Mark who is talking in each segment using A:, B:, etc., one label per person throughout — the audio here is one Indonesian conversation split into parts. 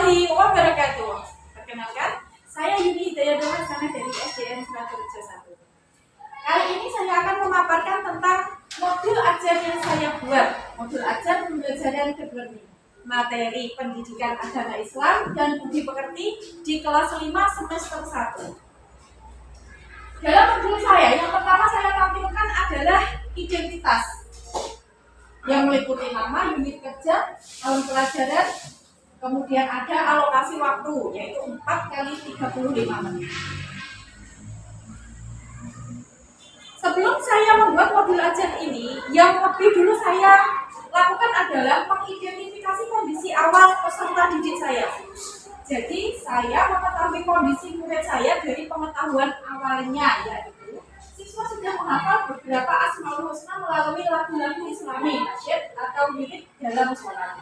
A: warahmatullahi wabarakatuh. Perkenalkan, saya Yuni Hidayah Doharsana dari SDN Surakarta 1. Kali ini saya akan memaparkan tentang modul ajar yang saya buat. Modul ajar pembelajaran learning, materi pendidikan agama Islam dan budi pekerti di kelas 5 semester 1. Dalam modul saya, yang pertama saya tampilkan adalah identitas yang meliputi nama, unit kerja, tahun pelajaran, kemudian ada alokasi waktu, yaitu 4 kali 35 menit. Sebelum saya membuat modul ajar ini, yang lebih dulu saya lakukan adalah mengidentifikasi kondisi awal peserta didik saya. Jadi, saya mengetahui kondisi murid saya dari pengetahuan awalnya, yaitu siswa sudah menghafal beberapa Asmaul Husna melalui lagu-lagu Islami, nasyid atau wirid dalam sholat.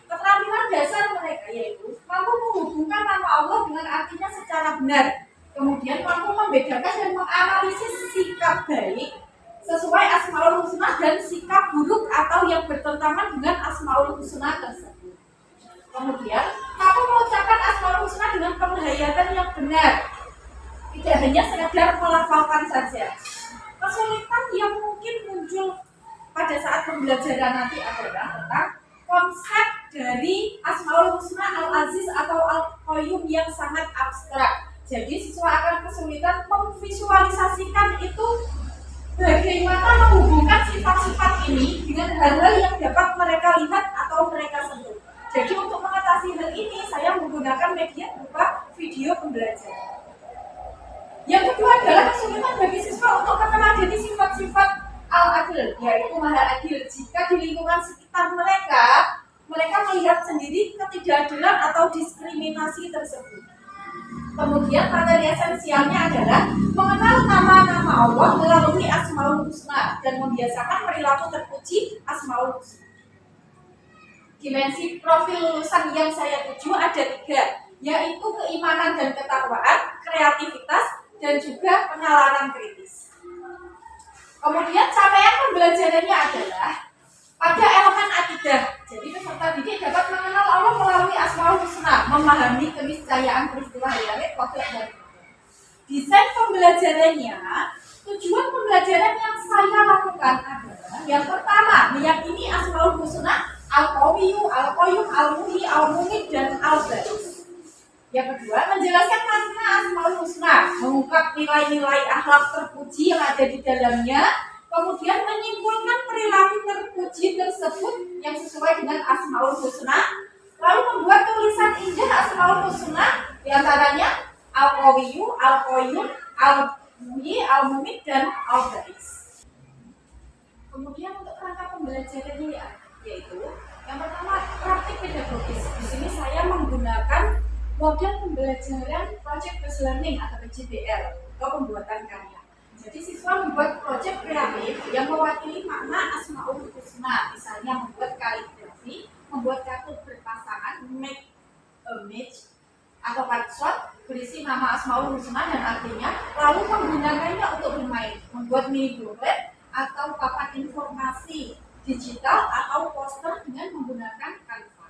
A: Keterampilan dasar mereka yaitu mampu menghubungkan nama Allah dengan artinya secara benar, kemudian mampu membedakan dan menganalisis sikap baik sesuai Asmaul Husna dan sikap buruk atau yang bertentangan dengan Asmaul Husna tersebut. Kemudian mampu mengucapkan Asmaul Husna dengan penghayatan yang benar, tidak hanya sekedar melafalkan saja. Kesulitan yang mungkin muncul pada saat pembelajaran nanti adalah tentang konsep dari Asmaul Husna Al-Aziz atau Al-Qayyum yang sangat abstrak. Jadi siswa akan kesulitan memvisualisasikan itu bagaimana menghubungkan sifat-sifat ini dengan hal-hal yang dapat mereka lihat atau mereka sentuh. Jadi untuk mengatasi hal ini saya menggunakan media berupa video pembelajaran. Yang kedua adalah kesulitan bagi siswa untuk mengenali sifat-sifat al-adil, yaitu maha adil. Jika di lingkungan sekitar mereka melihat sendiri ketidakadilan atau diskriminasi tersebut. Kemudian materi esensialnya adalah mengenal nama-nama Allah melalui Asmaul Husna dan membiasakan perilaku terpuji Asmaul Husna. Dimensi profil lulusan yang saya tuju ada 3, yaitu keimanan dan ketakwaan, kreativitas, dan juga penalaran kritis. Kemudian capaian pembelajarannya adalah pada elemen akidah. Jadi peserta didik dapat mengenal Allah melalui Asmaul Husna, memahami keniscayaan peristiwa hari waktu dan desain pembelajarannya. Tujuan pembelajaran yang saya lakukan adalah yang pertama, meyakini Asmaul Husna Al-Qawiyyu, Al-Qayyum, Al-Muhyi, Al-Mumit, dan Al-Ba'is. Yang kedua, menjelaskan makna Asmaul Husna, mengungkap nilai-nilai akhlak terpuji yang ada di dalamnya, kemudian menyimpulkan perilaku terpuji tersebut yang sesuai dengan Asmaul Husna, lalu membuat tulisan injil Asmaul Husna, diantaranya Al-Qawiyyu, Al-Qayyum, Al-Muhyi, Al-Mumit, dan Al-Ba'is. Kemudian untuk rangka pembelajarannya yaitu yang pertama praktik pedagogis. Di sini saya menggunakan model pembelajaran project based learning atau PJBL atau pembuatan karya. Jadi siswa membuat proyek kreatif yang mewakili makna Asmaul Husna, misalnya membuat kaligrafi, membuat kartu berpasangan, make a match atau card shot berisi nama Asmaul Husna dan artinya, lalu menggunakannya untuk bermain, membuat mini booklet atau papan informasi digital atau poster dengan menggunakan Canva.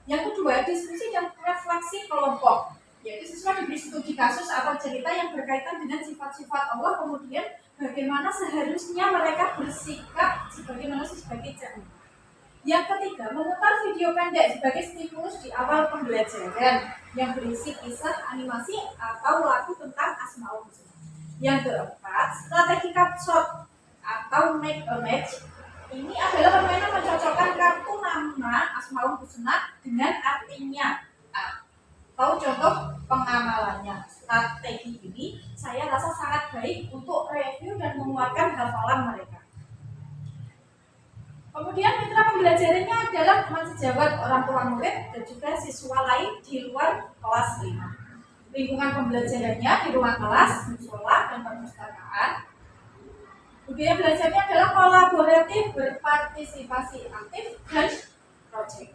A: Yang kedua, diskusi dan refleksi kelompok, yaitu siswa diberi studi kasus atau cerita yang berkaitan dengan sifat-sifat Allah, kemudian bagaimana seharusnya mereka bersikap sebagai manusia sebagai cermin. Yang ketiga, memutar video pendek sebagai stimulus di awal pembelajaran yang berisi kisah, animasi, atau lagu tentang Asmaul Husna. Yang keempat, strategi capshot atau make a match. Ini adalah permainan mencocokkan kartu nama Asmaul Husna dengan artinya atau contoh pengamalannya. Strategi ini saya rasa sangat baik untuk review dan menguatkan hafalan mereka. Kemudian mitra pembelajarannya adalah teman sejawat, orang tua murid, dan juga siswa lain di luar kelas 5. Lingkungan pembelajarannya di ruang kelas, musola, dan perpustakaan. Budaya belajarnya adalah kolaboratif, berpartisipasi aktif, dan proyek.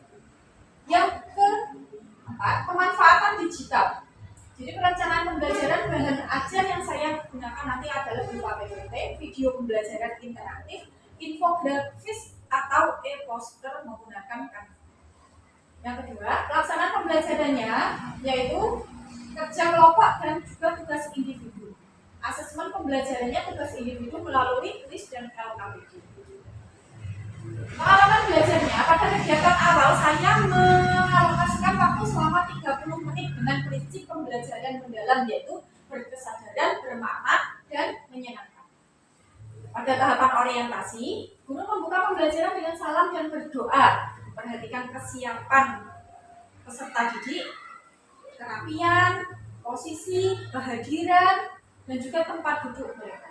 A: Yang keempat, pemanfaatan digital. Jadi perencanaan pembelajaran bahan ajar yang saya gunakan nanti adalah berupa PPT, video pembelajaran interaktif, infografis, atau e-poster menggunakan Canva. Yang kedua, pelaksanaan pembelajarannya yaitu kerja kelompok dan juga tugas individu. Asesmen pembelajarannya tugas individu melalui TRIS dan LKPD. Pengalaman belajarnya, pada kegiatan awal saya mengalokasikan waktu selama 30 menit dengan prinsip pembelajaran mendalam, yaitu berkesadaran, bermakna, dan menyenangkan. Pada tahapan orientasi, guru membuka pembelajaran dengan salam dan berdoa. Perhatikan kesiapan peserta didik, kerapian, posisi, kehadiran, dan juga tempat duduk mereka.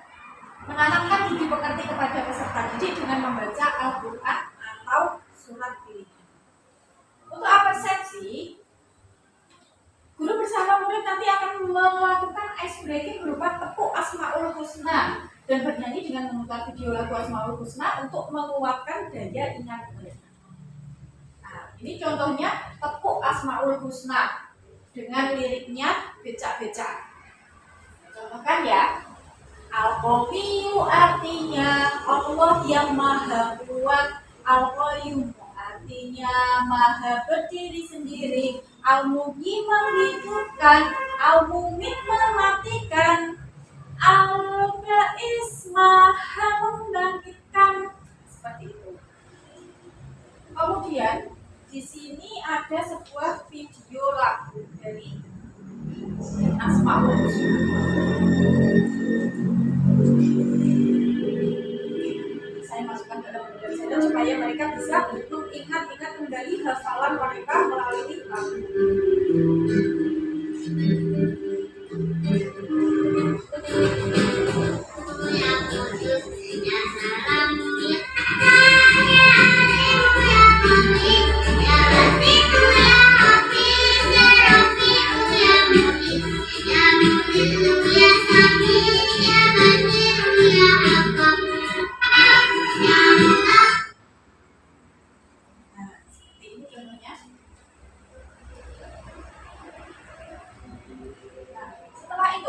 A: Menanamkan budi pekerti kepada peserta didik dengan membaca Al-Quran atau surat pilihan. Untuk persepsi, guru bersama murid nanti akan melakukan ice breaking berupa tepuk Asmaul Husna dan bernyanyi dengan memutar video lagu Asmaul Husna untuk menguatkan daya ingat mereka. Nah, ini contohnya tepuk Asmaul Husna dengan liriknya becak-becak. Contohkan ya. Al-Qawiyu artinya Allah yang maha kuat. Al-Qayyum artinya maha berdiri sendiri. Al-Muhyi menghidupkan, Al-Mumit mematikan, Al-Ba'is maha membangkitkan. Seperti itu. Kemudian di sini ada sebuah video lagu dari Asmaul Husna. Saya masukkan ke dalam pembelajaran supaya mereka bisa mengingat-ingat kembali hafalan mereka melalui lagu.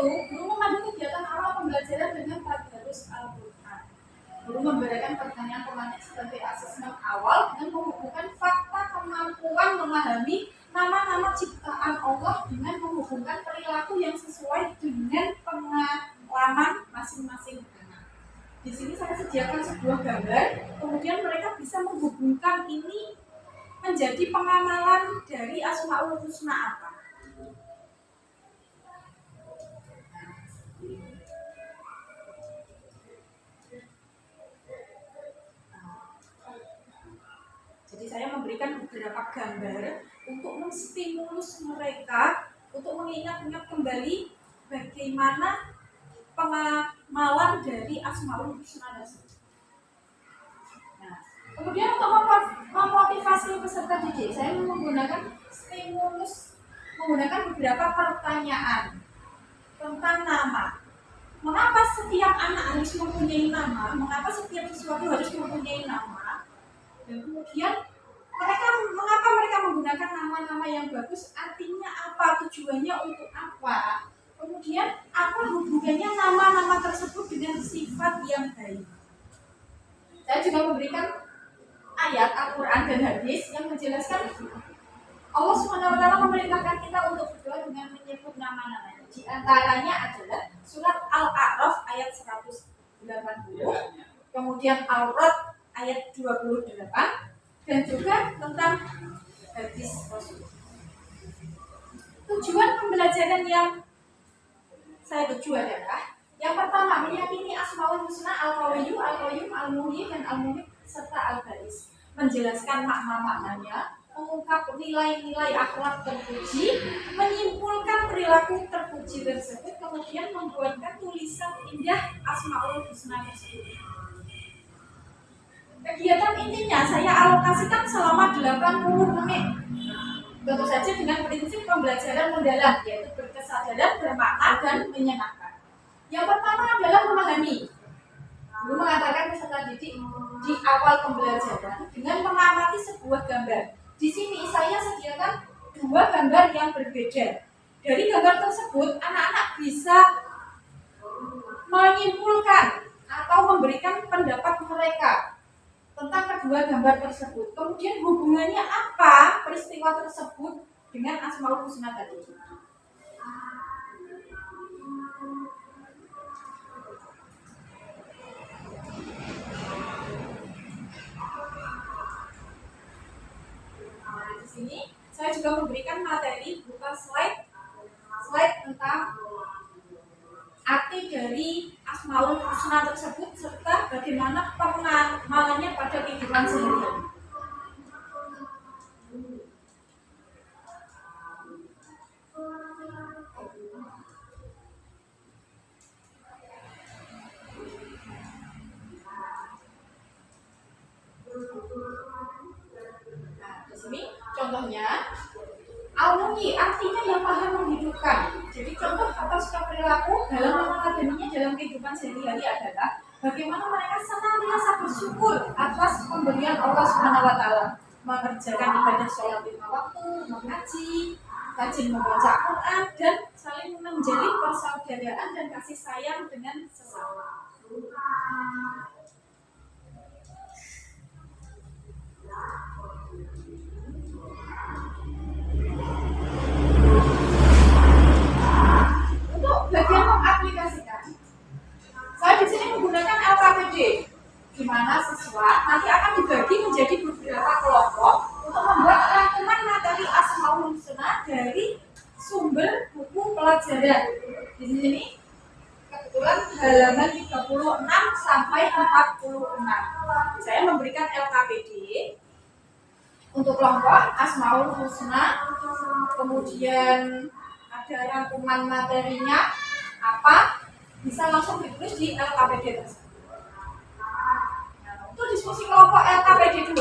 A: Guru memandu kegiatan awal pembelajaran dengan tadarus Al-Quran. Guru memberikan pertanyaan tematik sebagai asesmen awal dengan menghubungkan fakta kemampuan memahami nama-nama ciptaan Allah dengan menghubungkan perilaku yang sesuai dengan pengalaman masing-masing anak. Di sini saya sediakan sebuah gambar, kemudian mereka bisa menghubungkan ini menjadi pengamalan dari Asmaul Husna apa. Jadi saya memberikan beberapa gambar untuk menstimulus mereka untuk mengingat-ingat kembali bagaimana pengamalan dari Asmaul Husna tersebut. Nah, kemudian untuk memotivasi peserta didik, saya menggunakan stimulus, menggunakan beberapa pertanyaan tentang nama. Mengapa setiap anak harus mempunyai nama? Mengapa setiap sesuatu harus mempunyai nama? Dan kemudian mengapa mereka menggunakan nama-nama yang bagus? Artinya apa? Tujuannya untuk apa? Kemudian apa hubungannya nama-nama tersebut dengan sifat yang baik? Saya juga memberikan ayat Al-Quran dan hadis yang menjelaskan Allah SWT memerintahkan kita untuk berdoa dengan menyebut nama-namanya. Di antaranya adalah surat Al-A'raf ayat 180, kemudian Al-Rad ayat 28, dan juga tentang hadis Rasul. Tujuan pembelajaran yang saya tuju adalah yang pertama, meyakini Asmaul Husna Al-Qawiyyu, Al-Qayyum, Al-Muhyi, dan Al-Mumit serta Al-Ba'is. Menjelaskan makna-maknanya, mengungkap nilai-nilai akhlak terpuji, menyimpulkan perilaku terpuji tersebut, kemudian membuatkan tulisan indah Asmaul Husna tersebut. Kegiatan intinya saya alokasikan selama 80 menit. Tentu saja dengan prinsip pembelajaran mendalam, yaitu berkesadaran, bermakna, dan menyenangkan. Yang pertama adalah memahami. Guru mengatakan peserta didik di awal pembelajaran dengan mengamati sebuah gambar. Di sini saya sediakan dua gambar yang berbeda. Dari gambar tersebut, anak-anak bisa menyimpulkan atau memberikan pendapat mereka tentang dua gambar tersebut. Kemudian hubungannya apa peristiwa tersebut dengan Asmaul Husna tadi? Nah, di sini saya juga memberikan materi berupa slide tentang arti dari Asmaul Husna tersebut serta bagaimana pengamalnya pada kehidupan sehari-hari. Nah, di sini contohnya Al-Muhyi artinya yang maha menghidupkan. Jadi contoh kata sikap perilaku dalam mengadaminya dalam kehidupan sehari-hari adalah bagaimana mereka senantiasa bersyukur atas pemberian Allah Subhanahu wa taala, mengerjakan ibadah sholat 5 waktu, mengaji, rajin membaca Quran dan saling menjalin persaudaraan dan kasih sayang dengan sesama. Untuk bagian mengaplikasikan, saya di sini menggunakan LKPD, di mana siswa nanti akan dibagi menjadi beberapa kelompok untuk membuat rangkuman materi Asmaul Husna dari sumber buku pelajaran. Di sini kebetulan halaman 36 sampai 46. Saya memberikan LKPD untuk kelompok Asmaul Husna, kemudian ada rangkuman materinya apa, bisa langsung ditulis di LKPD tersebut. Nah, untuk diskusi kelompok LKPD 2,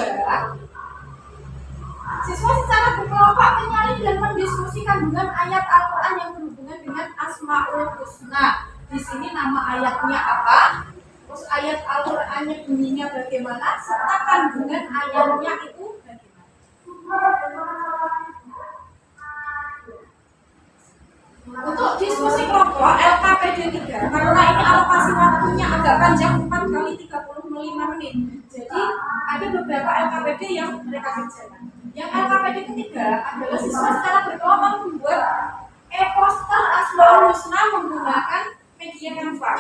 A: siswa secara berkelompok menyalin dan mendiskusi kandungan ayat Al-Quran yang berhubungan dengan Asmaul Husna. Di sini nama ayatnya apa, terus ayat Al-Qurannya bunyinya bagaimana, serta kandungan ayatnya itu bagaimana. Untuk diskusi kelompok LKPD 3, karena ini alokasi waktunya agak panjang 4 kali 35 menit. Jadi ada beberapa LKPD yang mereka kerjakan. Yang LKPD ketiga adalah siswa secara berkelompok membuat e-poster Asmaul Husna menggunakan media Canva.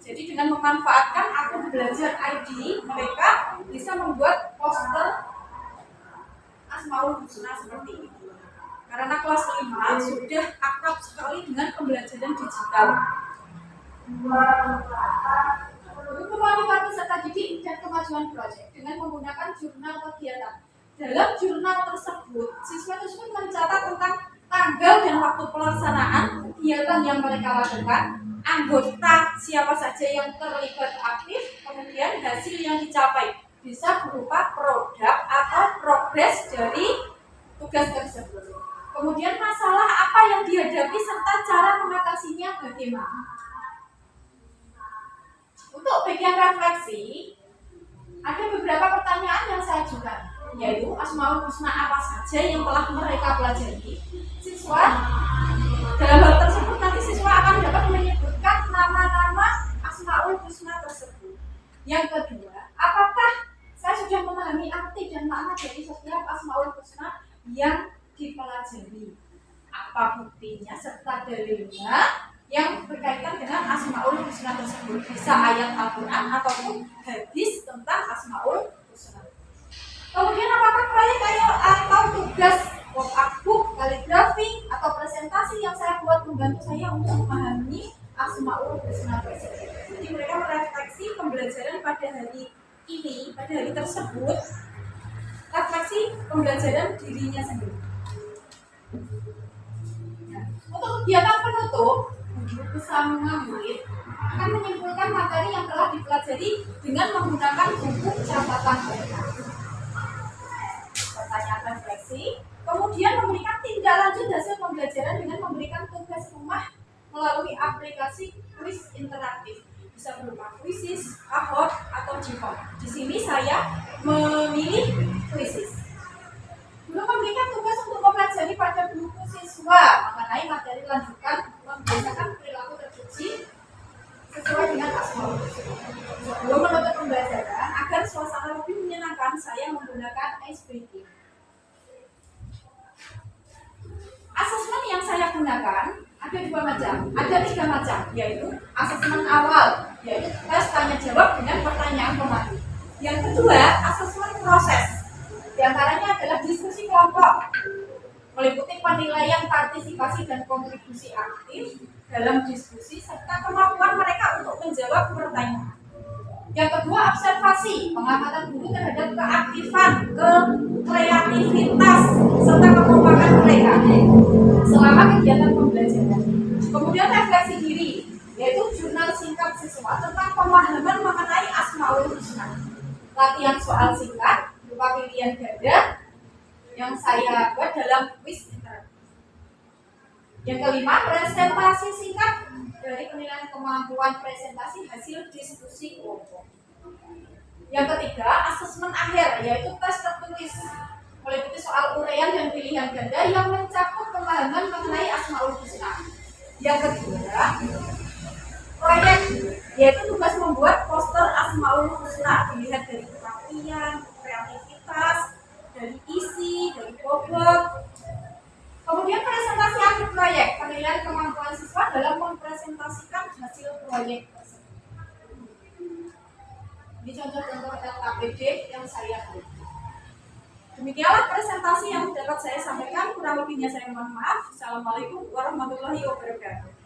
A: Jadi dengan memanfaatkan akun belajar ID, mereka bisa membuat poster Asmaul Husna seperti ini. Karena kelas 5 sudah akrab sekali dengan pembelajaran digital. Untuk memanfaatkan peserta didik dan kemajuan proyek dengan menggunakan jurnal kegiatan. Dalam jurnal tersebut, siswa tersebut mencatat tentang tanggal dan waktu pelaksanaan kegiatan yang mereka lakukan, anggota siapa saja yang terlibat aktif, kemudian hasil yang dicapai. Bisa berupa produk atau progres dari tugas tersebut. Kemudian masalah apa yang dihadapi serta cara mengatasinya bagaimana. Untuk bagian refleksi, ada beberapa pertanyaan yang saya ajukan, yaitu Asmaul Husna apa saja yang telah mereka pelajari. Siswa dalam hal tersebut nanti siswa akan dapat menyebutkan nama-nama Asmaul Husna tersebut. Yang kedua, apakah saya sudah memahami arti dan makna dari setiap Asmaul Husna yang dipelajari, apa buktinya serta dalilnya yang berkaitan dengan Asmaul Husna tersebut, bisa ayat Al-Quran ataupun hadis tentang Asmaul Husna. Kemudian apakah proyek atau tugas workbook, kaligrafi atau presentasi yang saya buat membantu saya untuk memahami Asmaul Husna tersebut. Jadi mereka merefleksi pembelajaran pada hari ini, pada hari tersebut, refleksi pembelajaran dirinya sendiri. Nah, untuk kegiatan penutup, guru bersama murid akan menyimpulkan materi yang telah dipelajari dengan menggunakan buku catatan mereka. Pertanyaan refleksi, kemudian memberikan tindak lanjut hasil pembelajaran dengan memberikan tugas rumah melalui aplikasi kuis interaktif. Bisa berupa kuisis, Kahoot, atau Gform. Di sini saya memilih kuisis. Guru memberikan tugas untuk mempelajari pada buku siswa mengenai materi lanjutan membiasakan perilaku terpuji sesuai dengan Asmaul Husna. Sebelum menutup pembelajaran, agar suasana lebih menyenangkan saya menggunakan ice breaking. Asesmen yang saya gunakan ada dua macam, ada tiga macam, yaitu asesmen awal, yaitu tes tanya jawab dengan pertanyaan pemadu. Yang kedua, asesmen proses, di antaranya adalah diskusi kelompok, meliputi penilaian partisipasi dan kontribusi aktif dalam diskusi serta kemampuan mereka untuk menjawab pertanyaan. Yang kedua, observasi, pengamatan guru terhadap keaktifan, kreativitas, serta kekompakan mereka selama kegiatan pembelajaran. Kemudian refleksi diri, yaitu jurnal singkat siswa tentang pemahaman mengenai Asmaul Husna. Latihan soal singkat berupa pilihan ganda yang saya buat dalam kuis interaktif. Yang kelima, presentasi singkat dari penilaian kemampuan presentasi hasil diskusi kelompok. Yang ketiga, asesmen akhir, yaitu tes tertulis, meliputi soal uraian dan pilihan ganda yang mencakup pemahaman mengenai Asmaul Husna. Yang ketiga, proyek, yaitu tugas membuat poster Asmaul Husna, dilihat dari kerapian, kreativitas, dari isi, dari bobot. Kemudian presentasi akhir proyek, penilaian kemampuan siswa dalam mempresentasikan hasil proyek tersebut. Ini contoh-contoh LKPD yang saya buat. Demikianlah presentasi yang dapat saya sampaikan, kurang lebihnya saya mohon maaf. Assalamualaikum warahmatullahi wabarakatuh.